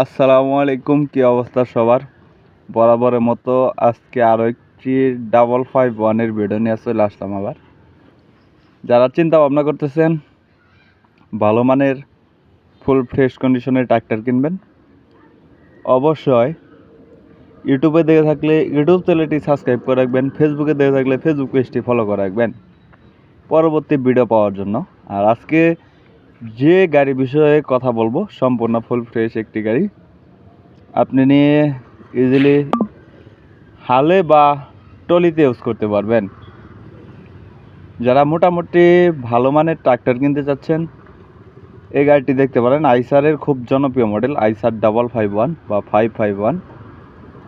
আসসালামু আলাইকুম, কি অবস্থা সবার? বরাবরের মতো আজকে আরও একটি 551-এর ভিডিও নিয়ে চলে আসলাম আবার। যারা চিন্তা ভাবনা করতেছেন ভালো মানের ফুল ফ্রেশ কন্ডিশনের ট্রাক্টর কিনবেন, অবশ্যই ইউটিউবে দেখে থাকলে ইউটিউব চ্যানেলটি সাবস্ক্রাইব করে রাখবেন, ফেসবুকে দেখে থাকলে ফেসবুক পেজটি ফলো করে রাখবেন পরবর্তী ভিডিও পাওয়ার জন্য। আর আজকে যে গাড়ি বিষয়ে কথা বলবো সম্পূর্ণ ফুল ফ্রেশ একটি গাড়ি, আপনি নিয়ে ইজিলি হালে বা টলিতে ইউজ করতে পারবেন। যারা মোটামুটি ভালো মানের ট্রাক্টর কিনতে চাচ্ছেন এই গাড়িটি দেখতে পারেন। আইসারের খুব জনপ্রিয় মডেল আইসার 551 বা 551,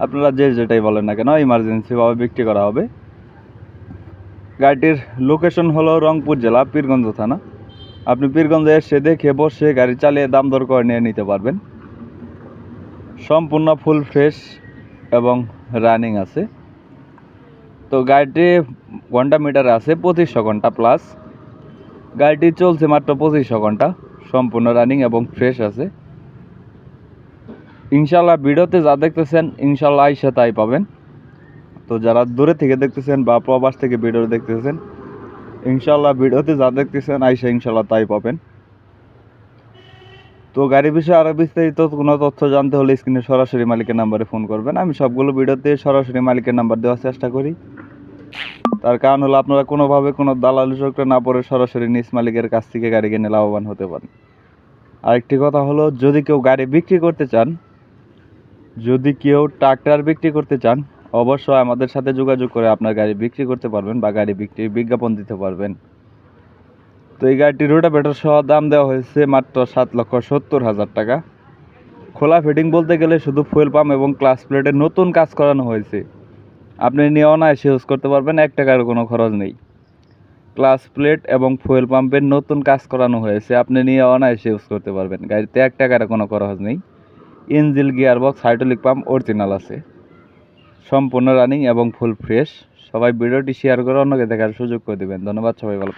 আপনারা যে যেটাই বলেন না কেন, ইমার্জেন্সিভাবে বিক্রি করা হবে। গাড়িটির লোকেশন হলো রংপুর জেলা পীরগঞ্জ থানা। আপনি পীরগঞ্জে এসে দেখে বসে গাড়ি চালিয়ে দাম দর করে নিয়ে নিতে পারবেন। সম্পূর্ণ ফুল ফ্রেশ এবং রানিং আছে। তো গাড়িটি ঘন্টা মিটারে আছে 2500 ঘন্টা প্লাস। গাড়িটি চলছে মাত্র 2500 ঘন্টা, সম্পূর্ণ রানিং এবং ফ্রেশ আছে। ইনশাল্লাহ ভিডিওতে যা দেখতেছেন ইনশাল্লাহ আইসা তাই পাবেন। তো যারা দূরে থেকে দেখতেছেন বা প্রবাস থেকে ভিডিও দেখতেছেন, ইনশাল্লাহ ভিডিওতে যা দেখতেছেন আইসা ইনশাল্লাহ তাই পাবেন। তো গাড়ি বিষয়ে আরও বিস্তারিত কোনো তথ্য জানতে হলে স্ক্রিনে সরাসরি মালিকের নাম্বারে ফোন করবেন। আমি সবগুলো ভিডিওতে সরাসরি মালিকের নাম্বার দেওয়ার চেষ্টা করি। তার কারণ হলো আপনারা কোনোভাবে কোনো দালালি চক্রে না পড়ে সরাসরি নিজ মালিকের কাছ থেকে গাড়ি কিনে লাভবান হতে পারেন। আরেকটি কথা হলো, যদি কেউ গাড়ি বিক্রি করতে চান, যদি কেউ ট্রাক্টর বিক্রি করতে চান, অবশ্যই আমাদের সাথে যোগাযোগ করে আপনার গাড়ি বিক্রি করতে পারবেন বা গাড়ি বিক্রির বিজ্ঞাপন দিতে পারবেন। তো এই গাড়িটির রোটাভেটর সহ দাম দেওয়া হয়েছে মাত্র 7,70,000 টাকা। খোলা ফিটিং বলতে গেলে শুধু ফুয়েল পাম্প এবং ক্লাচ প্লেটের নতুন কাজ করানো হয়েছে। আপনি নিয়ে অনায়াসে ইউজ করতে পারবেন, 1 টাকার কোনো খরচ নেই। ক্লাচ প্লেট এবং ফুয়েল পাম্পের নতুন কাজ করানো হয়েছে, আপনি নিয়ে অনায়াসে ইউজ করতে পারবেন। গাড়িতে 1 টাকার কোনো খরচ নেই। Engine, gearbox, hydraulic pump original আছে, সম্পূর্ণ রানিং এবং ফুল ফ্রেশ। সবাই ভিডিওটি শেয়ার করে অন্যকে দেখার সুযোগ করে দেবেন। ধন্যবাদ, সবাই ভালো।